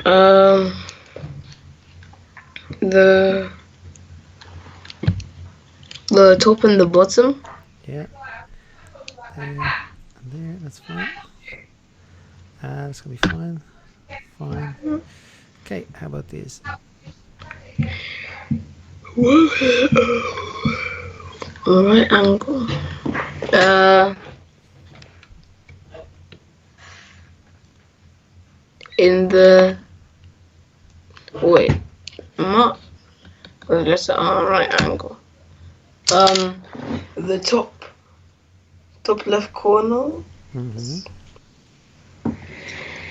Um, the top and the bottom. Yeah. There and there. That's fine. That's gonna be fine. Fine. Okay. How about these? Right angle. In the wait, not. Well, just right angle. The top left corner Mm-hmm.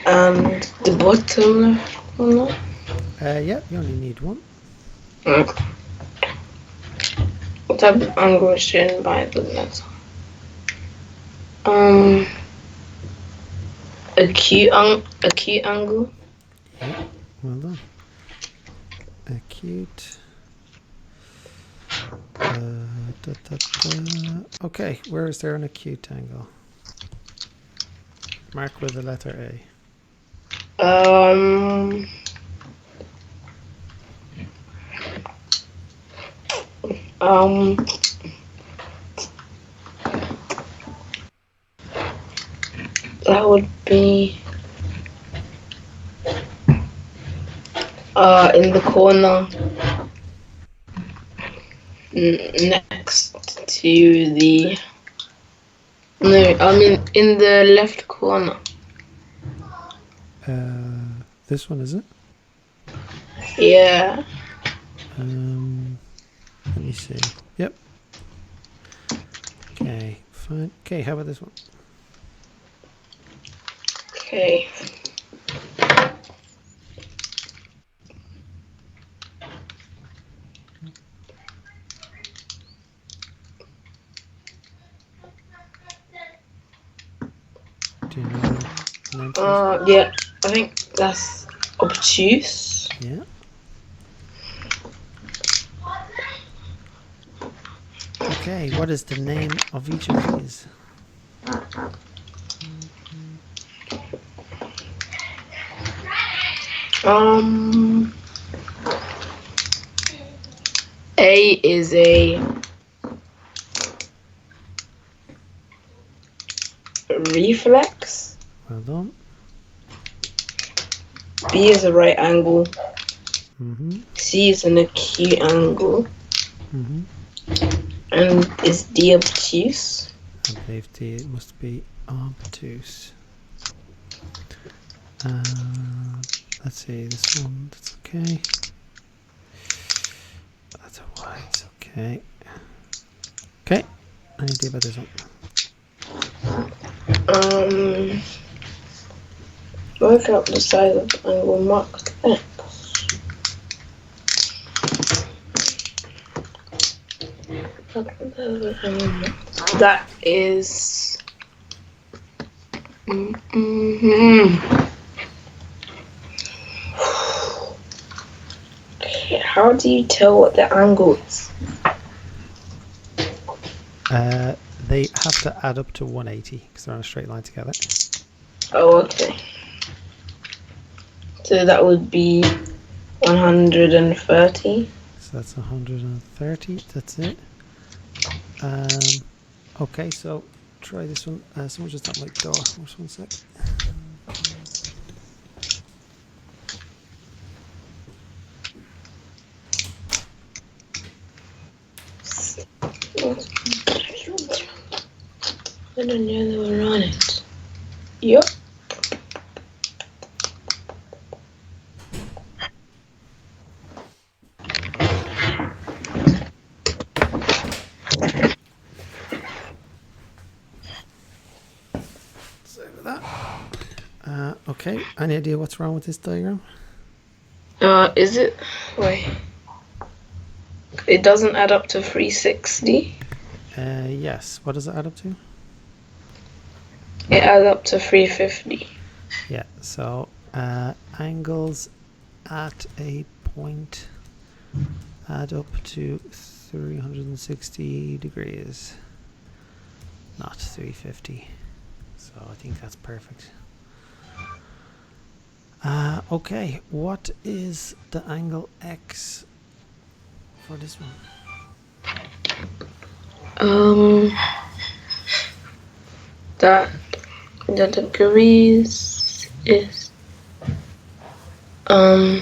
and the bottom left corner. Yeah. You only need one. Okay. What type of angle is shown by the letter? Acute angle. Yeah. Well done. Acute. Okay, where is there an acute angle? Mark with the letter A. That would be in the corner next to the. No, I mean in the left corner. This one, is it? Yeah. Let me see. Yep. Okay, fine. Okay, how about this one? Okay. Do you know dimensions? Yeah, I think that's obtuse. Yeah. Okay, what is the name of each of these? A is a reflex. Well done. B is a right angle. Mm-hmm. C is an acute angle. Mm-hmm. And is D obtuse? I believe D must be obtuse. Let's see, this one, that's okay. That's a Y, it's okay. Okay, any idea about this one? Work out the size of the angle marked X. That is. How do you tell what the angle is? They have to add up to 180 because they're on a straight line together. Oh, okay. So that would be 130. So that's 130. That's it. Okay, so try this one. Someone just at my door. Just one sec. I don't know they were on it. Yep. Sorry about that. Okay, any idea what's wrong with this diagram? Is it? Wait. It doesn't add up to 360. Yes. What does it add up to? It adds up to 350. Yeah. So angles at a point add up to 360 degrees, not 350. So I think that's perfect. Okay, what is the angle X for this one? That the degrees is um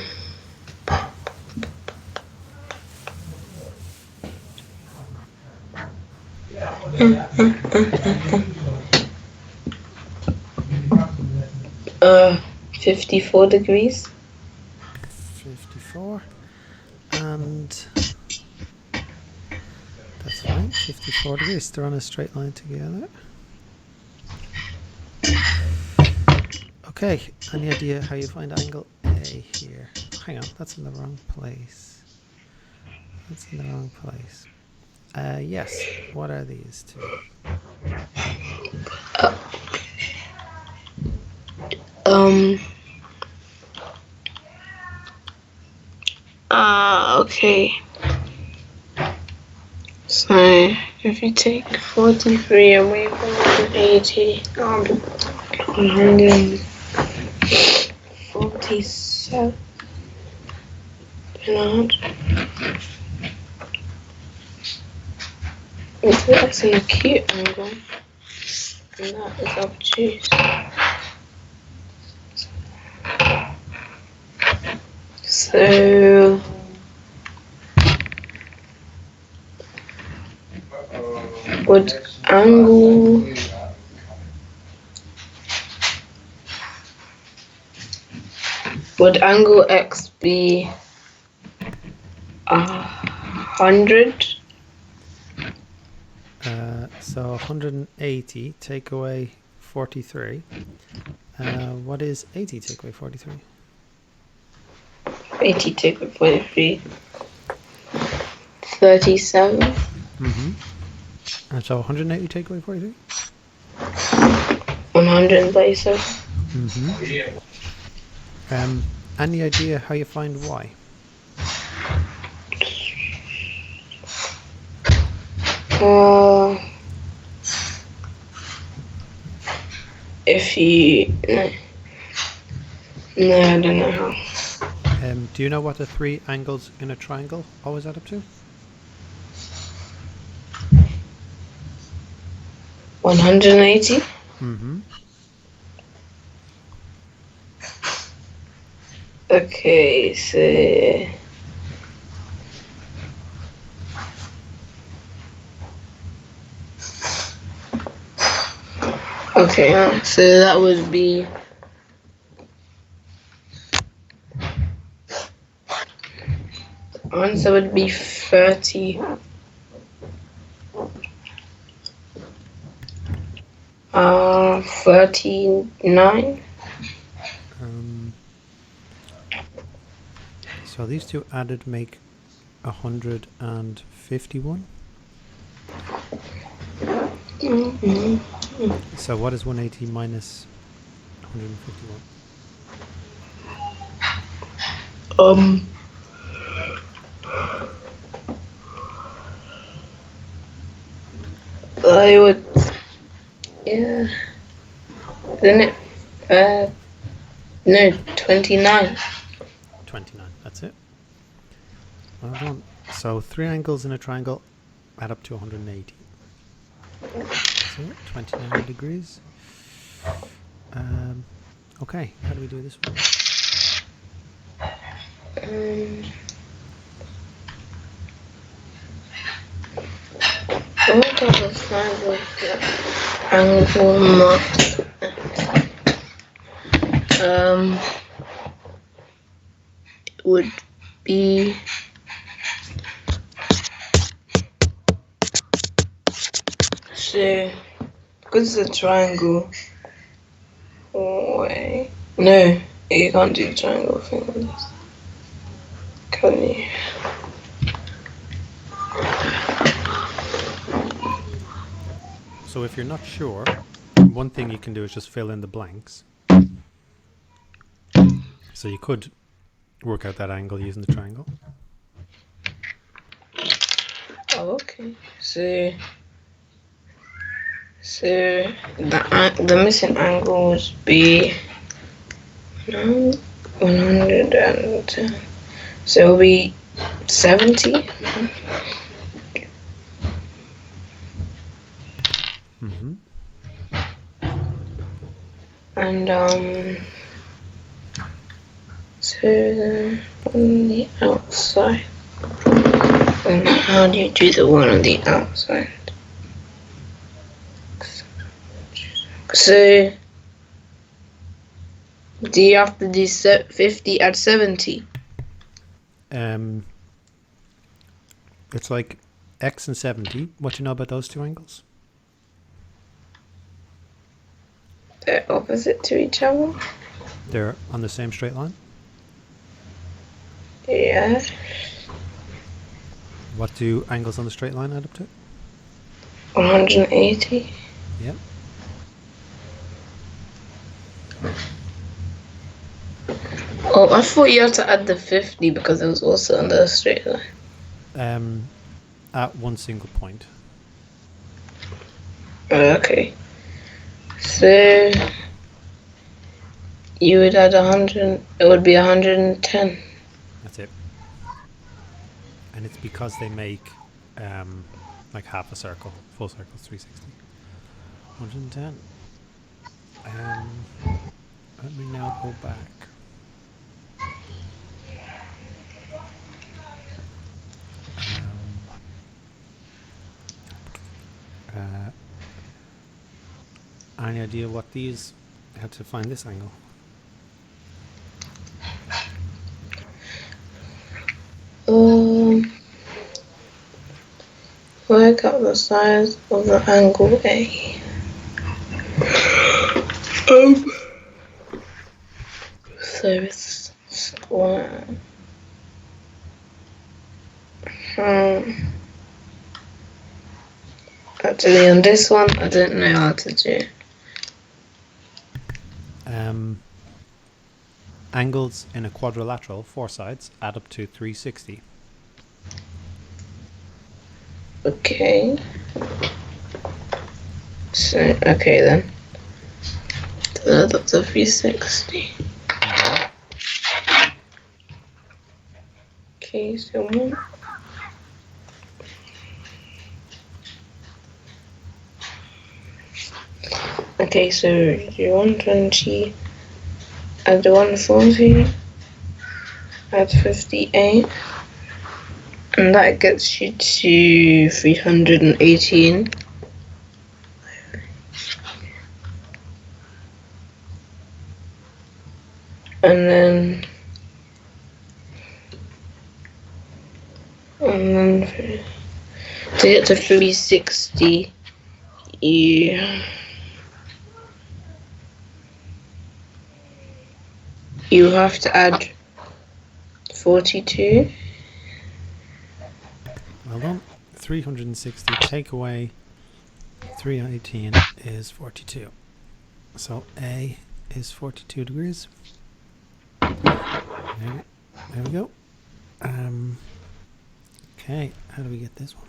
54 degrees. 54. And that's fine, 54 degrees. They're on a straight line together. Okay, any idea how you find angle A here? Hang on, that's in the wrong place. That's in the wrong place. Yes, what are these two? Okay. So if you take 43 away from 180, 147. That's an acute angle, and that is obtuse. So would angle X be 100? So 180 take away 43. What is 80 take away 43? 80 take away 43. 37. Mm-hmm. And so 180 take away 43? 137. Mm-hmm. Any idea how you find Y? If you no, I don't know how. Do you know what the three angles in a triangle always add up to? 180. Mm-hmm. Okay, so that would be answer would be 30. 39. So these two added make 151. Mm-hmm. So what is 180 minus 151? I would, yeah, isn't it? No, 29. 29, that's it. Well done. So three angles in a triangle add up to 180. So 29 degrees. Okay, how do we do this one? What type of triangle is that? Angle marked. Would be so because it's a triangle. Oh, wait. No, you can't do the triangle thing on this. Can you? So if you're not sure, one thing you can do is just fill in the blanks. So you could work out that angle using the triangle. Oh, okay. So the missing angle would be 110. So it'll be 70. Mm-hmm. And so then on the outside. And how do you do the one on the outside? So do you have to do 50 at 70? It's like x and 70. What do you know about those two angles? They're opposite to each other? They're on the same straight line. Yeah. What do angles on the straight line add up to? 180. Yep. Oh, I thought you had to add the 50 because it was also on the straight line. At one single point. Okay. So you would add 100. It would be 110. That's it. And it's because they make like half a circle. Full circle is 360. 110. Let me now go back. Any idea what these? How to find this angle? Work out the size of the angle A. So it's square. Actually, on this one, I don't know how to do. Angles in a quadrilateral, 4 sides, add up to 360. Okay. So, okay then. So that's a 360. Okay, so one. Okay, so you 120, add 140, add 58, and that gets you to 318. And then to get to 360, you have to add 42. Well done. 360 take away 318 is 42. So A is 42 degrees. There we go. Okay, how do we get this one?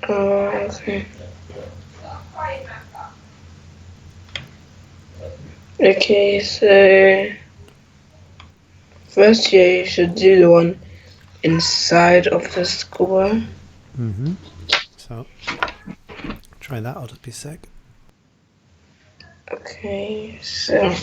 Okay. Okay, so first you should do the one inside of the square. So try that. I'll just be a sec. Okay, so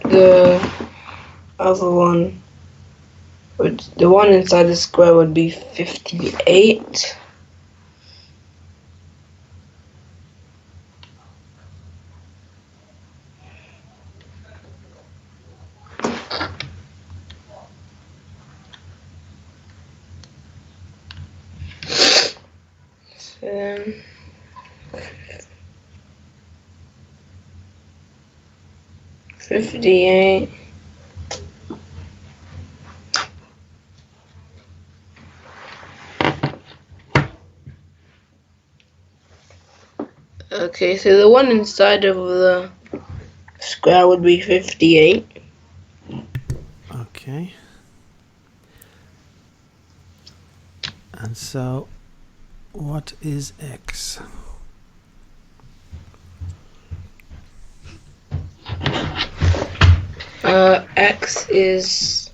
the other one the one inside the square would be 58. So 58. Okay, so the one inside of the square would be 58. Okay. And so, what is x? X is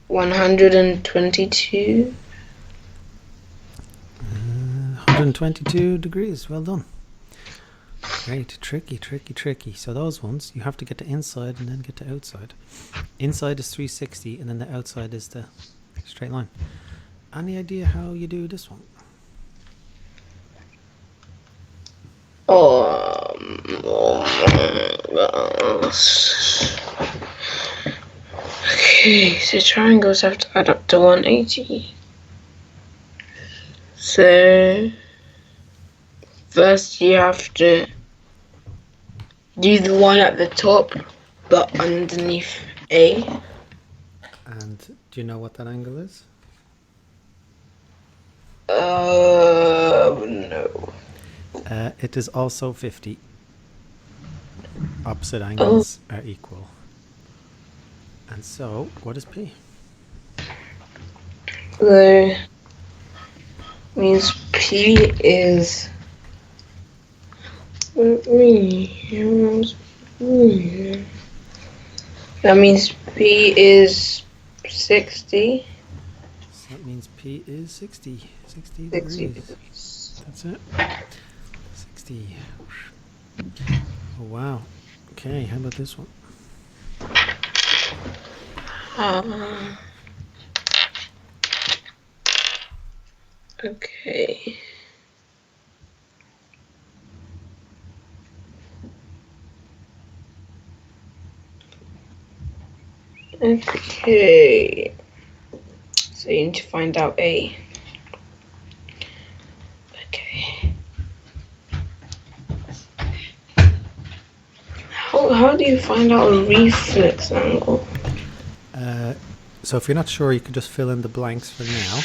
122. 122 degrees. Well done. Great. Tricky, tricky, tricky. So those ones, you have to get to inside and then get to outside. Inside is 360 and then the outside is the straight line. Any idea how you do this one? Okay, so triangles have to add up to 180. So first you have to do the one at the top, but underneath A. And do you know what that angle is? No. It is also 50. Opposite angles are equal. And so, what is P? So means P is that means P is 60. So that means P is 60. 60 60 degrees. degrees. That's it. 60. Oh, wow. Okay, how about this one? Okay. Okay. So you need to find out A. Okay. How do you find out a reflex angle? So if you're not sure, you can just fill in the blanks for now.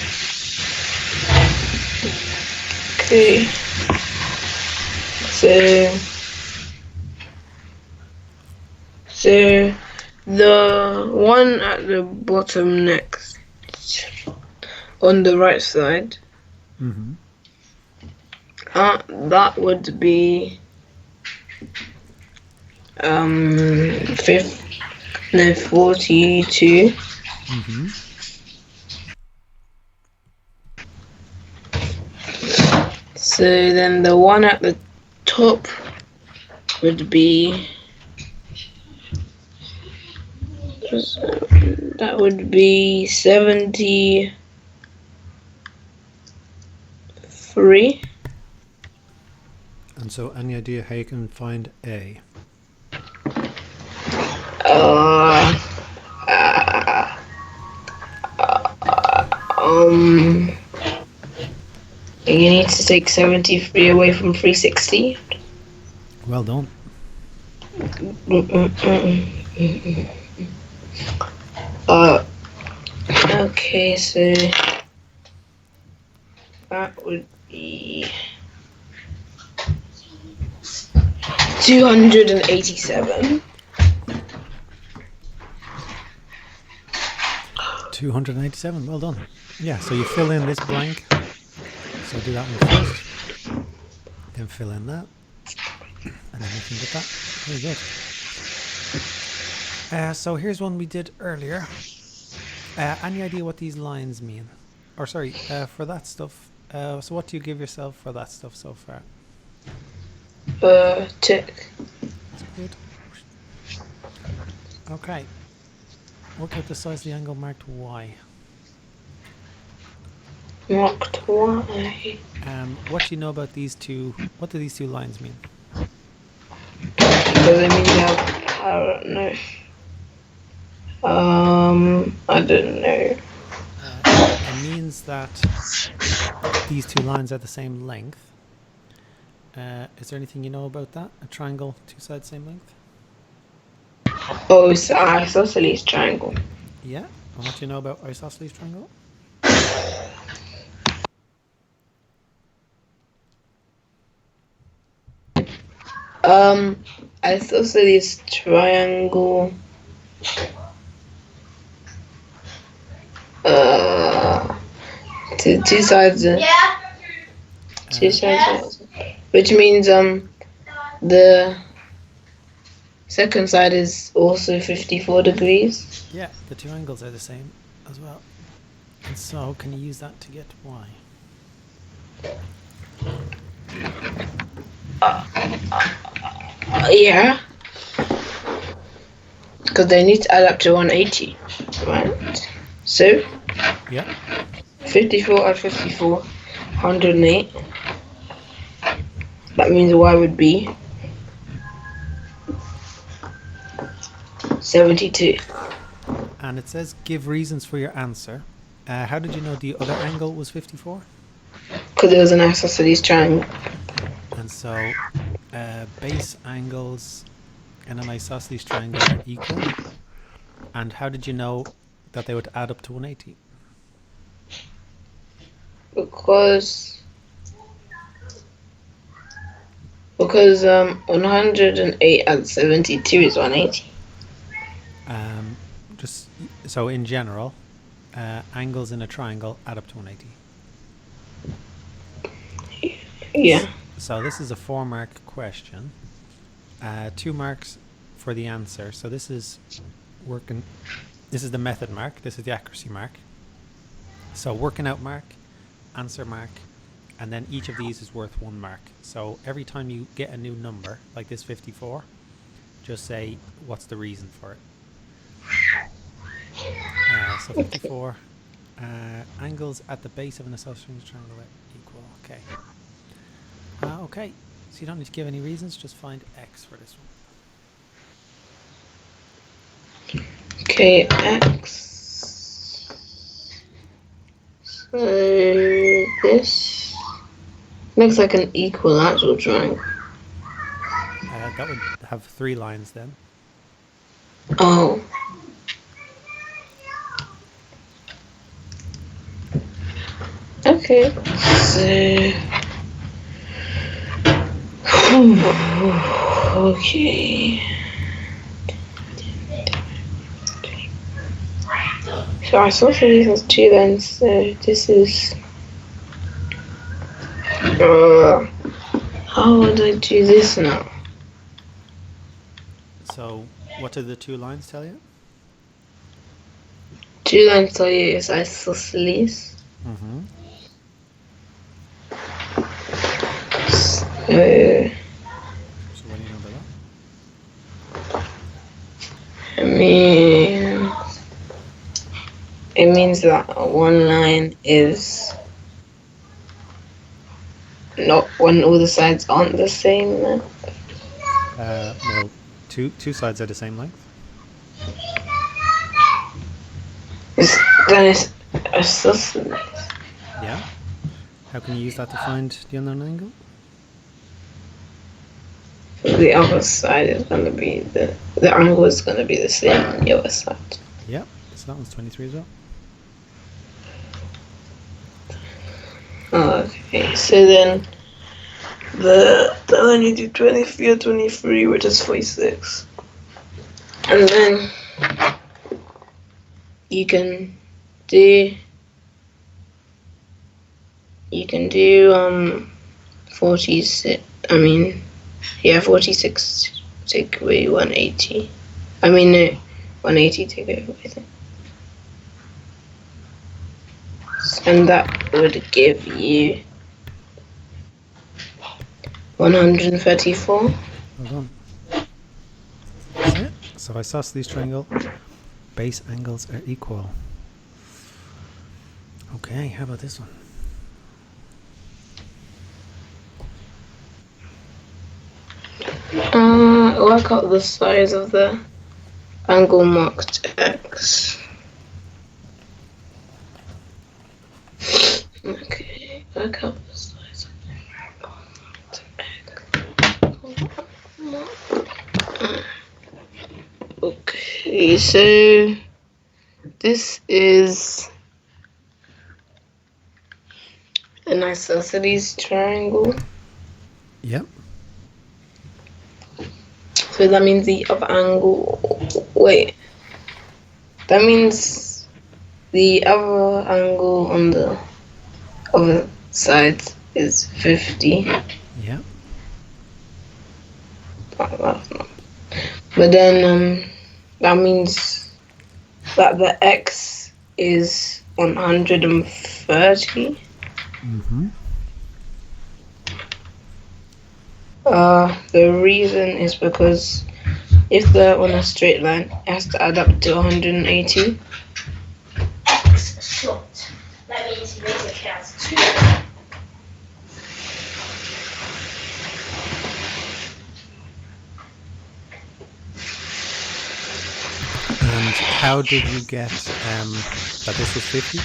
Okay. So the one at the bottom next, on the right side, Mm-hmm. that would be 42. Mm-hmm. So then the one at the top would be, that would be 73. And so, any idea how you can find A? You need to take 73 away from 360. Well done. Okay, so that would be 287. 287. Well done. Yeah, so you fill in this blank. So do that one first. Then fill in that. And then you can get that. Very good. So here's one we did earlier. Any idea what these lines mean? Or sorry, for that stuff. So what do you give yourself for that stuff so far? Tick. That's good. Okay. Work out the size of the angle marked Y. Marked Y. What do you know about these two? What do these two lines mean? Does it mean they have, I don't know. I don't know. It means that these two lines are the same length. Is there anything you know about that? A triangle, two sides, same length? Oh, it's an isosceles triangle. Yeah. And what do you know about isosceles triangle? Isosceles triangle. Two sides. Two sides. Which means the second side is also 54 degrees. Yeah, the two angles are the same as well. And so, can you use that to get y? Yeah. Because they need to add up to 180, right? So, Yeah. 54 add 54, 108. That means y would be 72. And it says give reasons for your answer. How did you know the other angle was 54? Because it was an isosceles triangle. And so base angles in an isosceles triangle are equal. And how did you know that they would add up to 180? Because 108 and 72 is 180. Just so in general, angles in a triangle add up to 180. Yeah. So this is a 4-mark question. 2 marks for the answer. So this is working. This is the method mark. This is the accuracy mark. So working out mark, answer mark, and then each of these is worth 1 mark. So every time you get a new number, like this 54, just say what's the reason for it. So 54 angles at the base of an isosceles triangle are equal. Okay. Okay. So you don't need to give any reasons. Just find x for this one. Okay, x. So this looks like an equilateral triangle. That would have 3 lines then. Oh. Okay. So. Okay. So I saw these as 2 lines. So this is. How would I do this now? So what do the 2 lines tell you? 2 lines tell you it's isosceles. Mm-hmm. So what do you know about that? It means that one line is not when all the sides aren't the same length. Well, two sides are the same length. Then it's isosceles. Yeah. How can you use that to find the unknown angle? The other side is going to be the angle is going to be the same on the other side. Yeah. So that one's 23 as well. Okay, so then then you do 23 or 23, which is 46. And then you can do 46. 46 take away 180. 180 take away everything. And that would give you 134. Well done. That's it. So isosceles triangle, base angles are equal. Okay, how about this one? Work out the size of the angle marked X. Okay, work out the size of the angle marked X. Okay, so this is an isosceles triangle. Yep. So that means the other angle. Wait. That means the other angle on the other side is 50. Yeah. But then that means that the x is 130. Mm-hmm. The reason is because if they're on a straight line, it has to add up to 180. X short. That means you make it count 2. And how did you get that this was 50?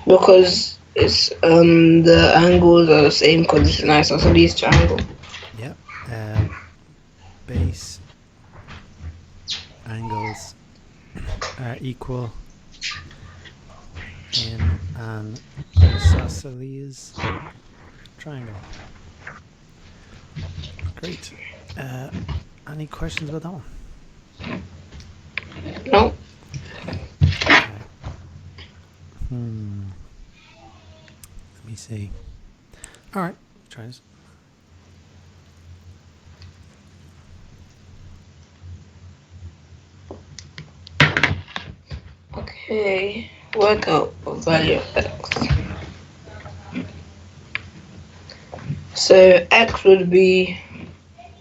Because it's the angles are the same because it's an isosceles triangle. Yeah. Base angles are equal in an isosceles triangle. Great. Any questions about that one? No. Okay. Let me see. All right, try this. Okay. Work out a value of x. So x would be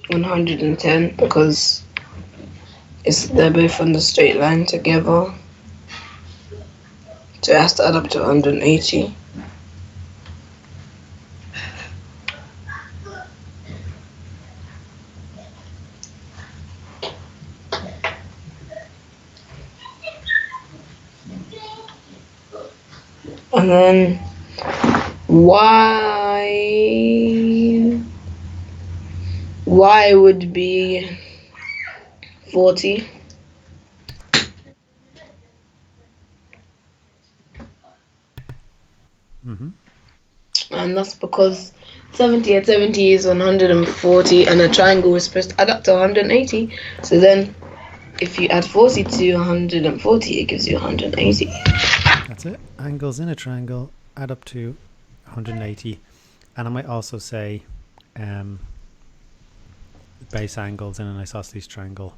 110 because they're both on the straight line together. So it has to add up to 180. And then y would be 40. Mm-hmm. And that's because 70 and 70 is 140, and a triangle is supposed to add up to 180. So then if you add 40 to 140, it gives you 180. That's it. Angles in a triangle add up to 180. And I might also say base angles in an isosceles triangle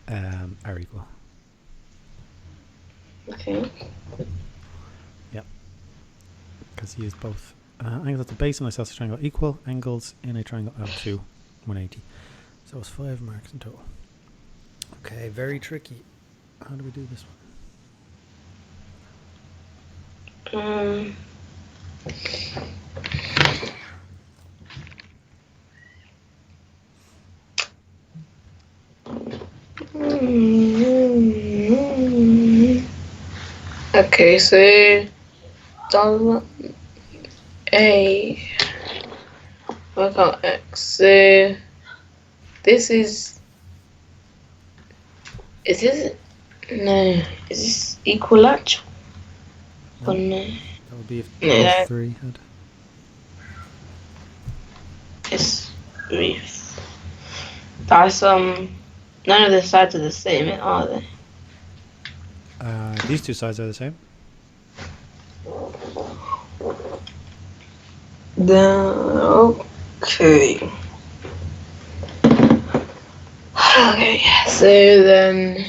are equal. Okay. Yep. Because he used both. Angles at the base of an isosceles triangle equal. Angles in a triangle up to 180. So it's 5 marks in total. Okay, very tricky. How do we do this one? Okay, so dollar A work out x. So this is this no? Is this equilateral? No. Or no? That would be if No, all that- three had. It's brief. That's none of the sides are the same, are they? These two sides are the same. Okay. Okay, so then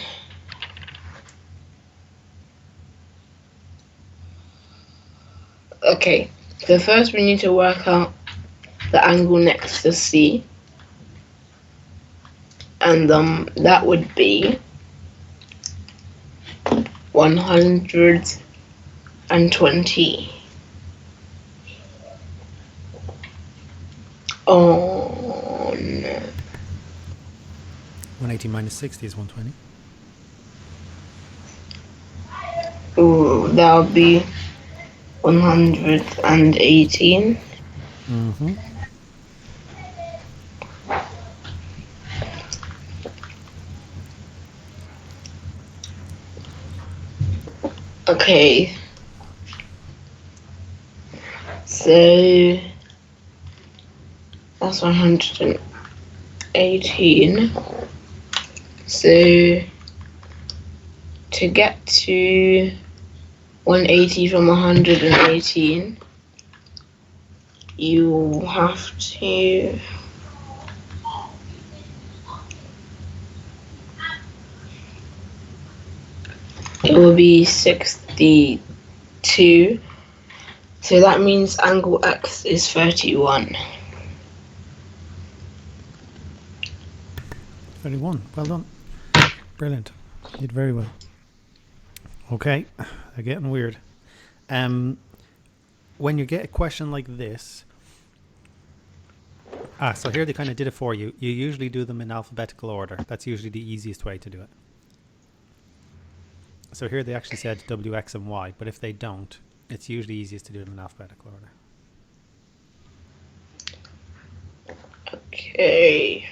okay. So first we need to work out the angle next to C. And that would be 120 on 180 minus 60 is 120. that would be 118. Mm-hmm. Okay. So That's 118. So to get to 180 from 118, you have to it will be 62. So that means angle X is 31. 31. Well done. Brilliant. You did very well. Okay, they're getting weird. When you get a question like this, so here they kind of did it for you. You usually do them in alphabetical order. That's usually the easiest way to do it. So here they actually said W, X, and Y, but if they don't, it's usually easiest to do them in alphabetical order. Okay.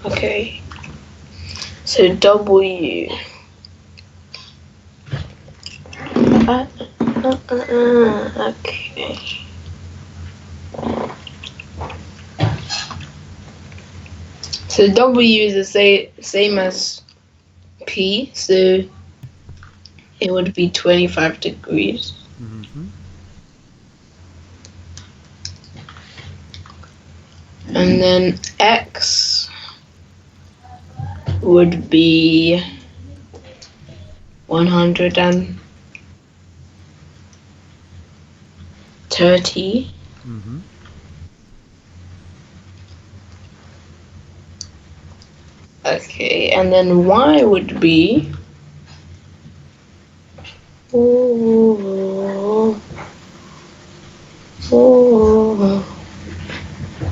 Okay. So W. Okay. So W is the same as P, so it would be 25 degrees. Mm-hmm. And then X would be 130. Mm-hmm. Okay, and then Y would be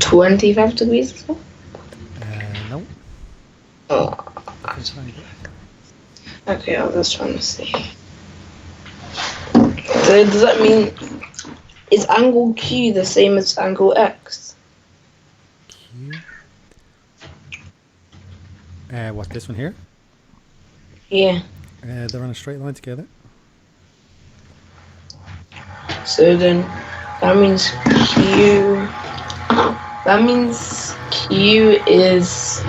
25 degrees or so? No. Oh. Different triangle. Okay, I was trying to see. So does that mean, is angle Q the same as angle X? Q. What, this one here? Yeah. They're on a straight line together. So then that means Q. That means Q is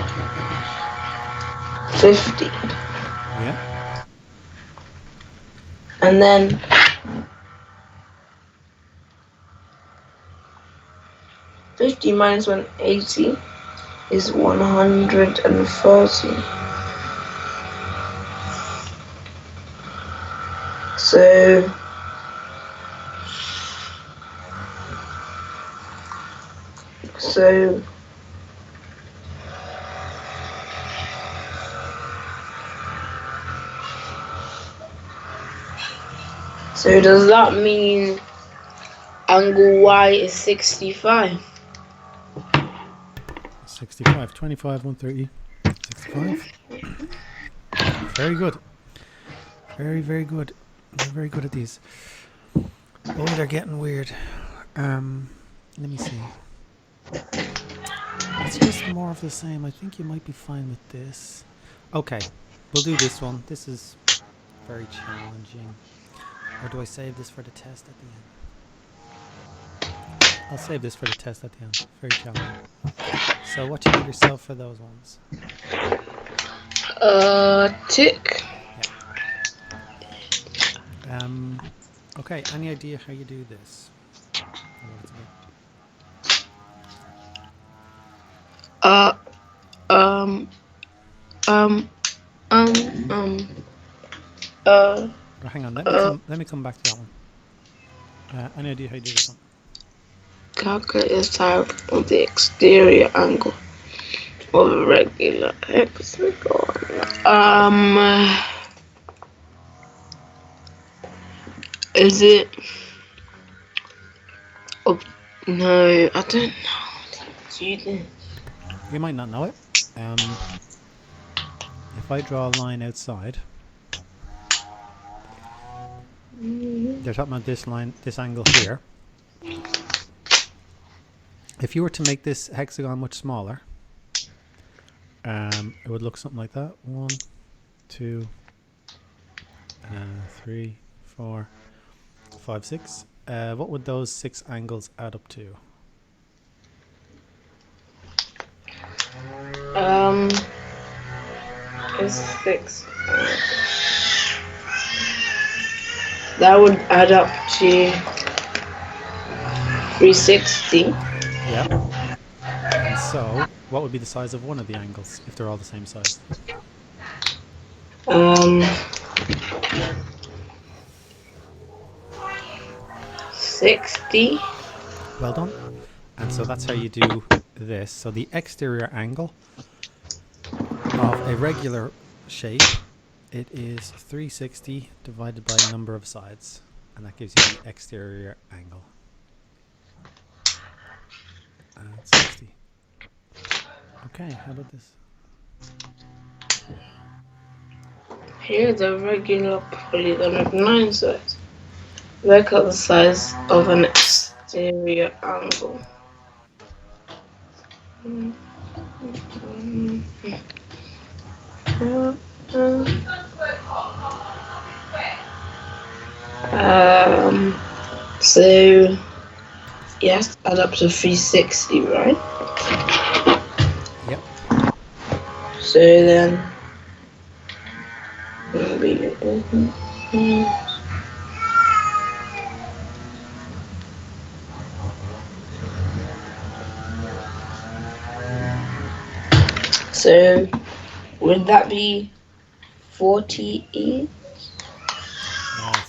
50. Yeah. And then $50 minus 180 is 130. So does that mean angle Y is 65? 65, 25, 130, 65. Very good. Very, very good. They're very good at these. Oh, they're getting weird. Let me see. It's just more of the same. I think you might be fine with this. Okay, we'll do this one. This is very challenging. Or do I save this for the test at the end? I'll save this for the test at the end. Very challenging. So what do you give yourself for those ones? Tick. Yeah. Okay, any idea how you do this? Hang on, let me come back to that one. Any idea how you do this one? Calculate the side of the exterior angle of a regular hexagon. Is it? Oh no, I don't know. You might not know it. If I draw a line outside, they're talking about this line, this angle here. If you were to make this hexagon much smaller, it would look something like that. 1, 2, 3, 4, 5, 6. What would those 6 angles add up to? It's 6. That would add up to 360. Yeah. And so, what would be the size of one of the angles if they're all the same size? 60. Well done. And so that's how you do this. So the exterior angle of a regular shape, it is 360 divided by number of sides, and that gives you the exterior angle. And 60. Okay, how about this? Here's a regular polygon with 9 sides. Work out the size of an exterior angle. So yes, add up to 360, right? Yep. So then so would that be 48?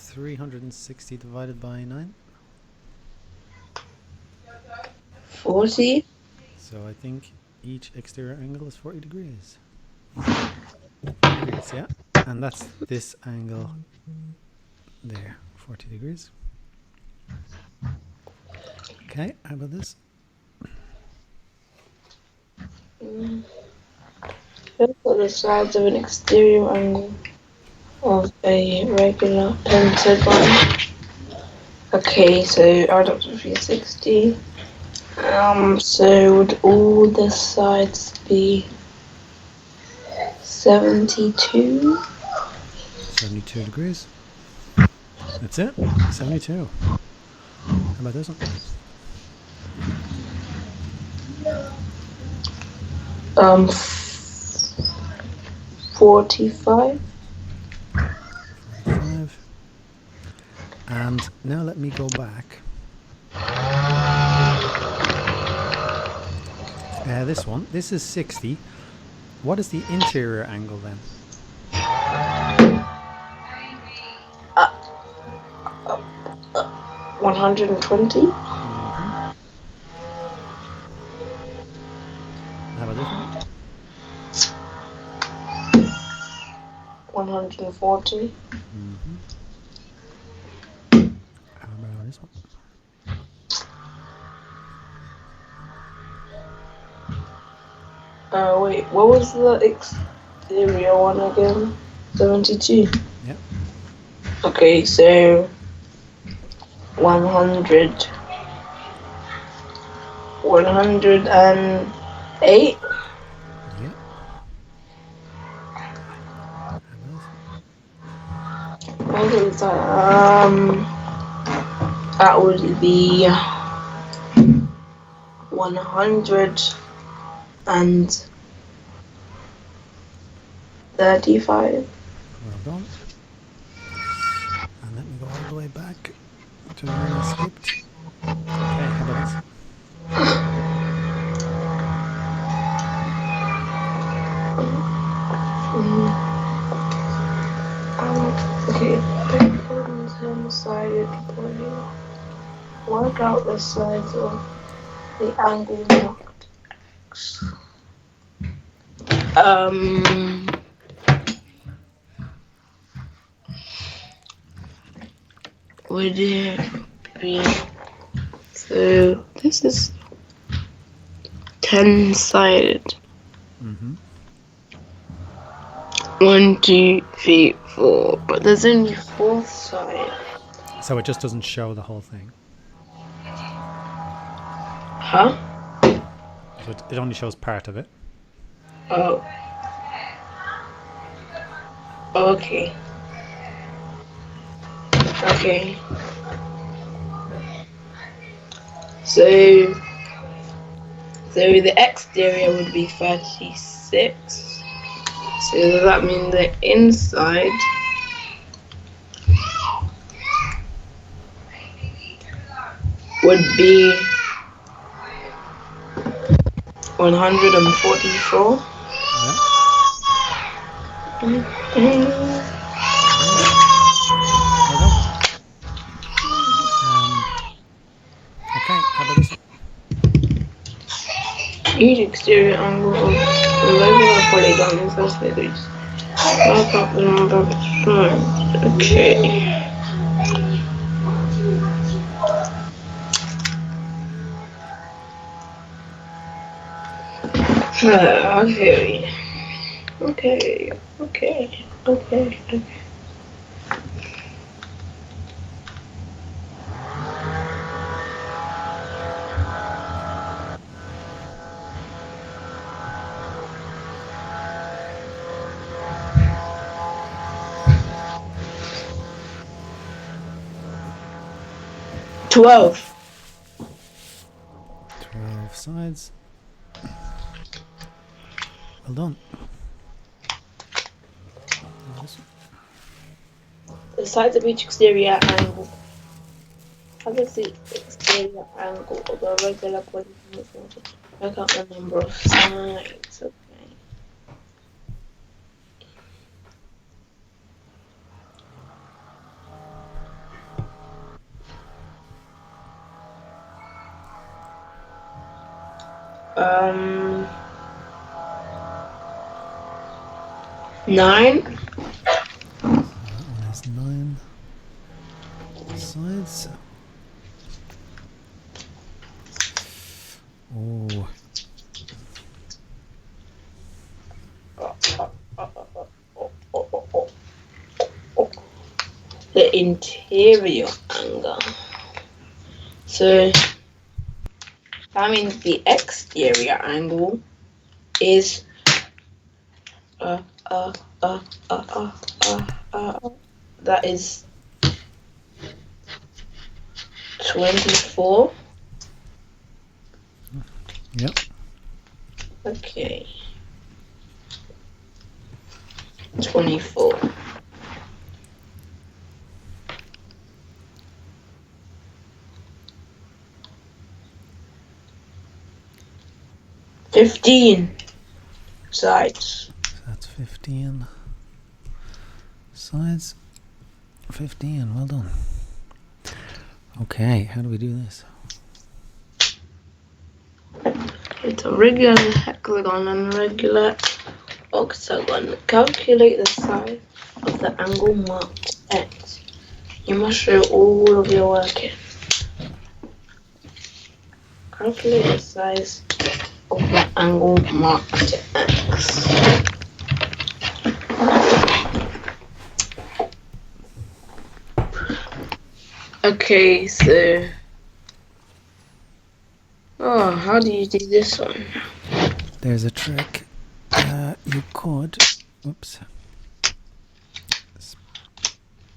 360 divided by 9. 40? So I think each exterior angle is 40 degrees. 40 degrees, yeah. And that's this angle there, 40 degrees. Okay, how about this? Look at the sides of an exterior angle of a regular pentagon. Okay, so add up to 360. So would all the sides be 72? 72 degrees. That's it, 72. How about this one? 45. 45. And now let me go back. This one, this is 60. What is the interior angle then? 120. How about this one? 140. How about this one? Wait, what was the exterior one again? 72. Yep. Okay, so 100. 108. Yep. What is that? That would be 135. Well done. And let me go all the way back to where I skipped. Okay, how about this? Okay, ten-sided polygon. Work out the sides of the angle marked X. Would it be, so this is 10-sided. 1, 2, 3, 4, but there's only 4th side. So it just doesn't show the whole thing. Huh? So it only shows part of it. Oh. Okay. Okay. So the exterior would be 36. So does that mean the inside would be 144? Yeah. Mm-hmm. Well done. Okay, how about this one? Each exterior angle of a regular polygon is as degrees. Mark up the number of sides. Okay. Okay. Okay. Okay. Okay. Okay. $12. 12 sides. Well done. This one. The sides of each exterior angle. How does the exterior angle of a regular polygon work out the number of sides? Okay. Nine. So that one is 9 sides. Oh, The interior angle. So that means the exterior angle is that is 24. yep. Okay. 24. $15 sides. So that's 15 sides. 15, well done. Okay, how do we do this? It's a regular hexagon and regular octagon. Calculate the size of the angle marked X. You must show all of your work here. Calculate the size of the angle marked X. Okay, so how do you do this one? There's a trick. You could, oops,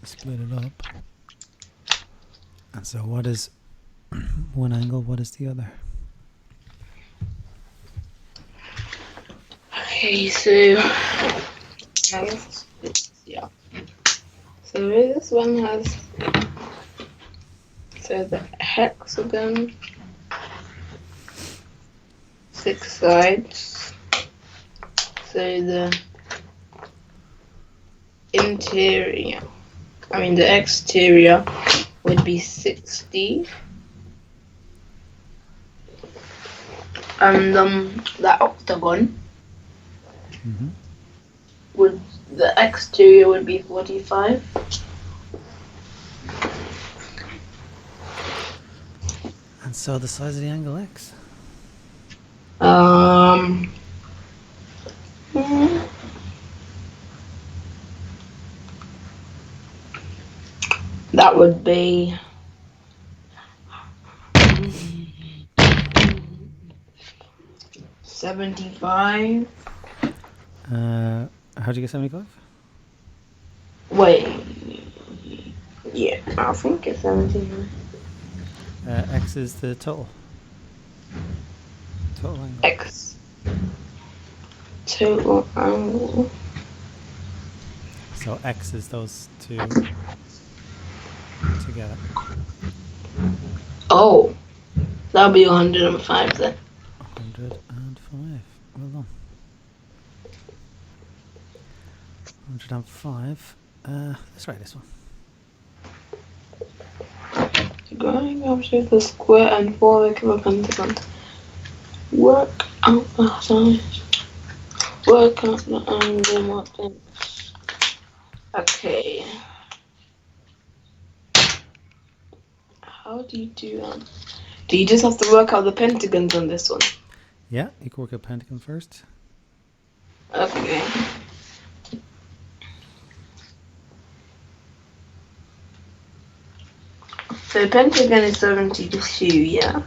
split it up. And so what is one angle, what is the other? Okay, so I guess yeah. So this one has the hexagon, 6 sides. So the exterior would be 60. And the octagon the exterior would be 45. And so the size of the angle X? That would be 75. How'd you get 75? Wait. Yeah, I think it's 75. X is the total. Total angle. X. Total angle. So X is those two together. Oh. That'll be 105 then. 105. Well done. 105. Let's try this one. Going up to the square and 4 regular pentagons. Work out the size. Work out the angle model. Okay. How do you do that? Do you just have to work out the pentagons on this one? Yeah, you can work out pentagon first. Okay. So pentagon is 72, yeah.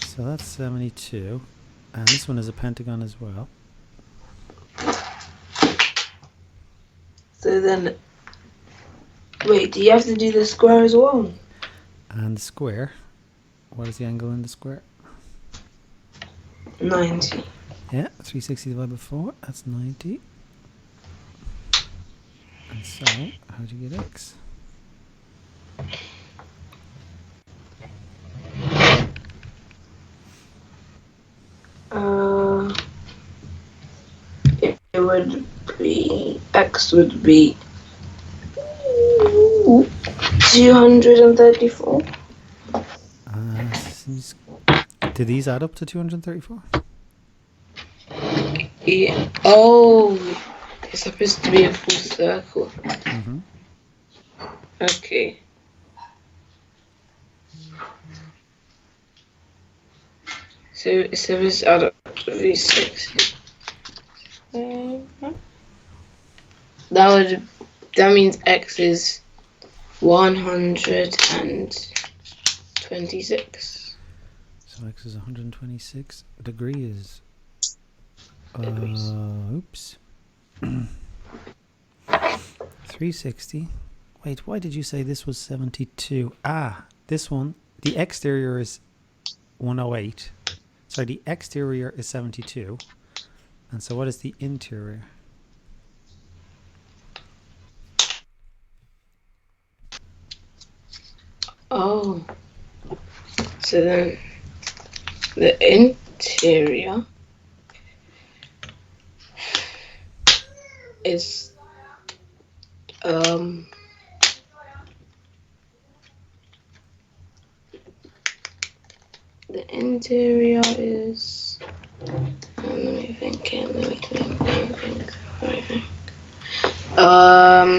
So that's 72. And this one is a pentagon as well. So then, wait, do you have to do the square as well? And the square. What is the angle in the square? 90. Yeah, 360 divided by 4. That's 90. And so, how do you get X? It would be, X would be 234. Do these add up to 234? Yeah. Oh, it's supposed to be a full circle. Mm-hmm. Okay. So it's supposed to add up to 360. That means X is 126. So X is 126 degrees. Oops. 360. Wait, why did you say this was 72? Ah, this one, the exterior is 108. So the exterior is 72. And so what is the interior? Oh. So then the interior is the interior is let me think.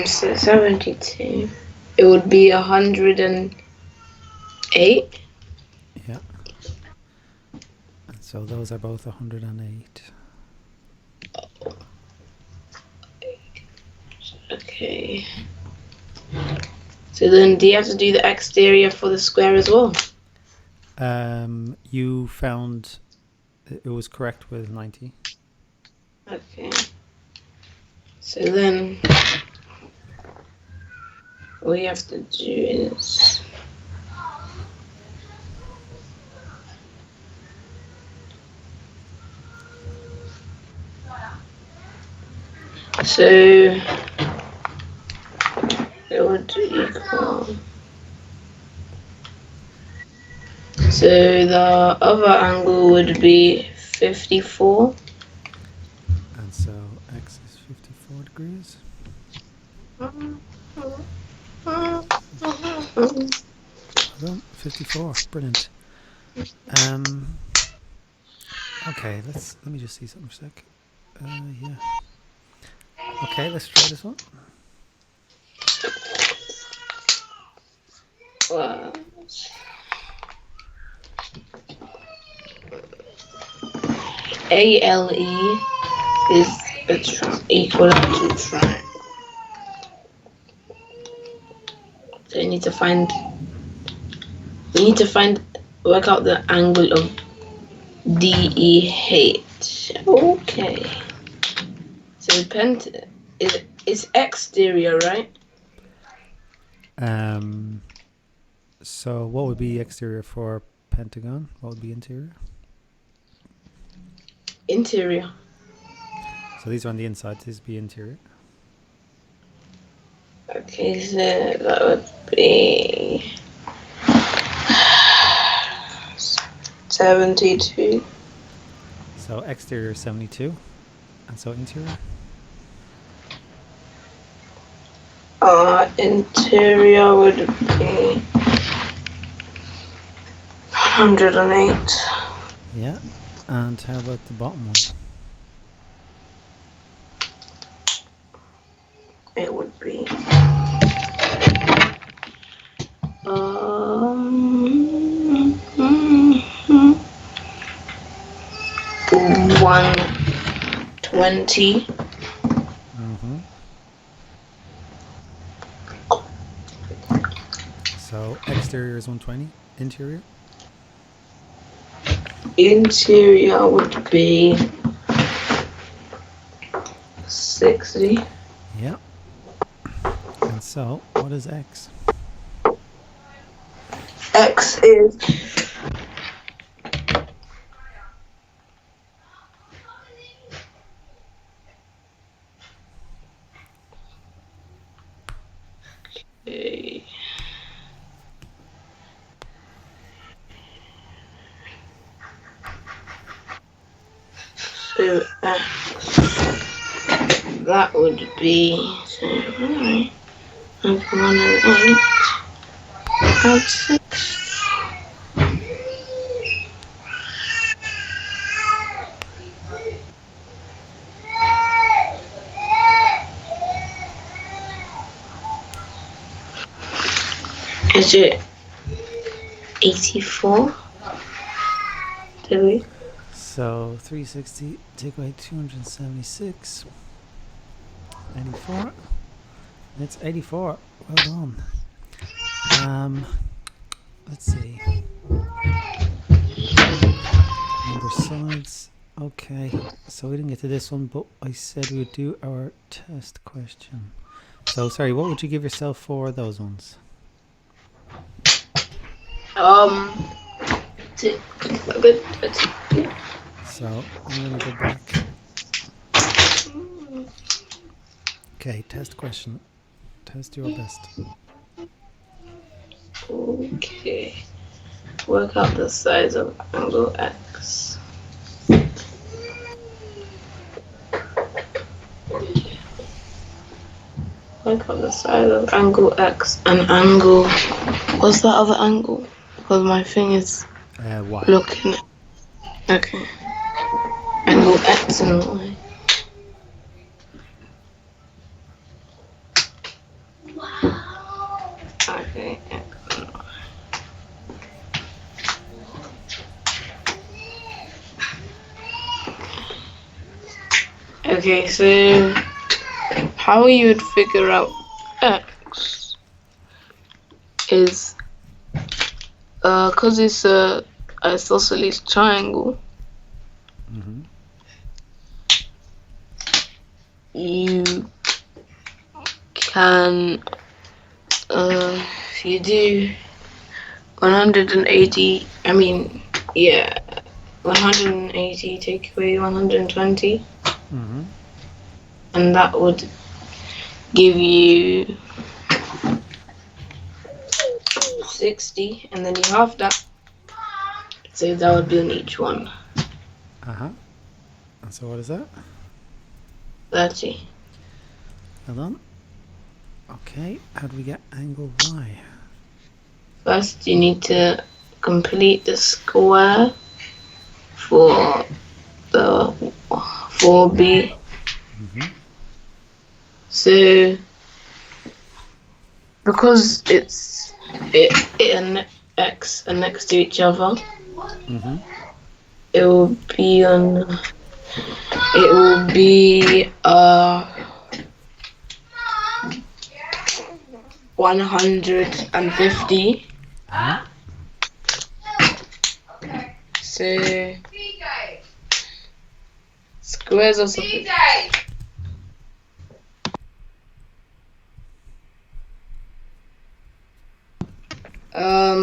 So 72. It would be 108. Yeah. And so those are both 108. Okay. So then do you have to do the exterior for the square as well? You found it was correct with 90. Okay. So then all you have to do is so it would equal. So the other angle would be 54. And so X is 54 degrees. Well done, 54. Brilliant. Okay, let me just see something for a sec. Yeah. Okay, let's try this one. ALE is equal to triangle. So you need to work out the angle of DEH. Okay. So is exterior, right? So what would be exterior for pentagon? What would be interior? Interior. So these are on the inside. This would be interior. Okay, so that would be 72. So exterior 72, and so interior. Interior would be 108. Yeah. And how about the bottom one? It would be 120. So exterior is 120. Interior? Interior would be 60. Yeah. And so what is X? X is okay. So that would be 108. Add 6. Is it 84? Did we? So 360, take away 276. 84. It's 84. Well done. Let's see. Number sides. Okay. So we didn't get to this one, but I said we would do our test question. So sorry, what would you give yourself for those ones? 2. So I'm going to go back. Okay, test question. Test your best. Okay. Work out the size of angle X. Work out the size of angle X and angle. What's that other angle? Because my thing is Y. looking. Okay. Angle X and Y. Okay. X and Y. Okay, so how you would figure out X is because it's a isosceles triangle. You can if you do 180, 180 take away 120, and that would give you 60, and then you half that, so that would be on each one. And so what is that? 30. Well done. Okay, how do we get angle Y? First, you need to complete the square for the 4B. So, because it and X are next to each other, it will be 150. So Squares are supposed.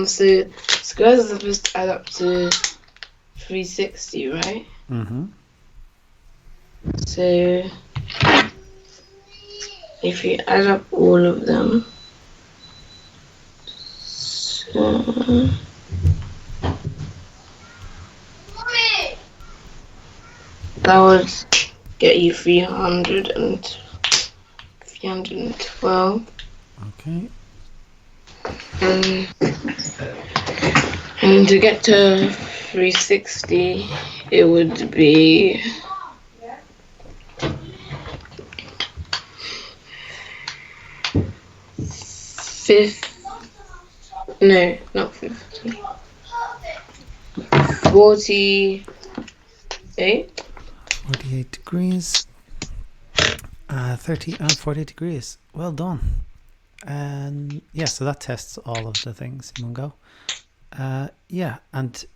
So squares are supposed to add up to 360, right? Mm-hmm. So if you add up all of them, so that would get you 312. Okay. And to get to 360, it would be no, not 50. 48. 48 degrees. 30 and 40 degrees. Well done. And yeah, so that tests all of the things in one go. Yeah, and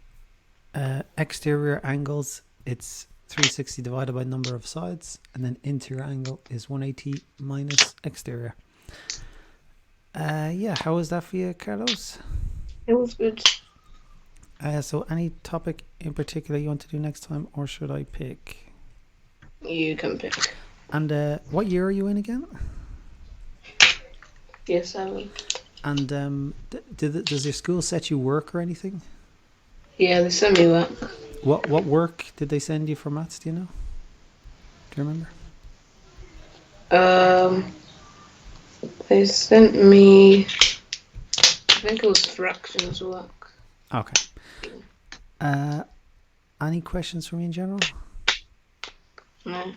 exterior angles, it's 360 divided by number of sides, and then interior angle is 180 minus exterior. Yeah, how was that for you, Carlos? It was good. So any topic in particular you want to do next time, or should I pick? You can pick. And what year are you in again? Year 7. And does your school set you work or anything? Yeah, they sent me work. What work did they send you for maths? Do you know? Do you remember? They sent me. I think it was fractions work. Okay. Any questions for me in general? No.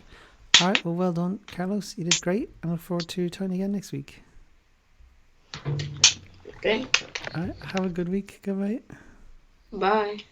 All right. Well done, Carlos. You did great. I look forward to trying again next week. Okay. All right. Have a good week. Goodbye. Bye.